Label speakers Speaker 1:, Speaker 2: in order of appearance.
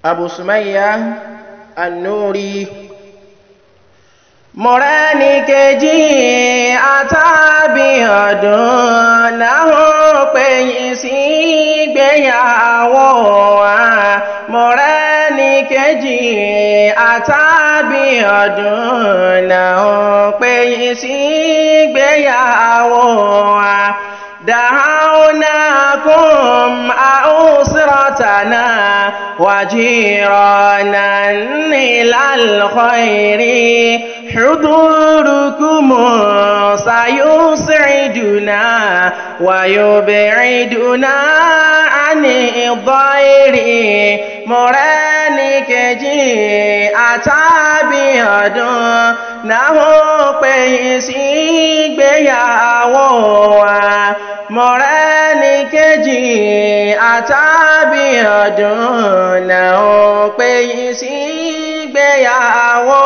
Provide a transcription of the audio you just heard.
Speaker 1: Abu Sumayya An-Nuri. Mọ̀rẹ́ni kejì àtàbí ọdún láwọn pèyìn sí ìgbéyàwó wa. Mọ̀rẹ́ni kejì àtàbí ọdún láwọn pèyìn sí ìgbéyàwó wa. دعوناكم أسرتنا وجيرانا إلى الخير حضوركم سيسعدنا ويبعدنا عن الضير Mọ̀rẹ́ni kejì àtàbí ọdún náà pèyìn sí ìgbéyàwó wa. Mọ̀rẹ́ni kejì àtàbí ọdún náà pèyìn sí ìgbéyàwó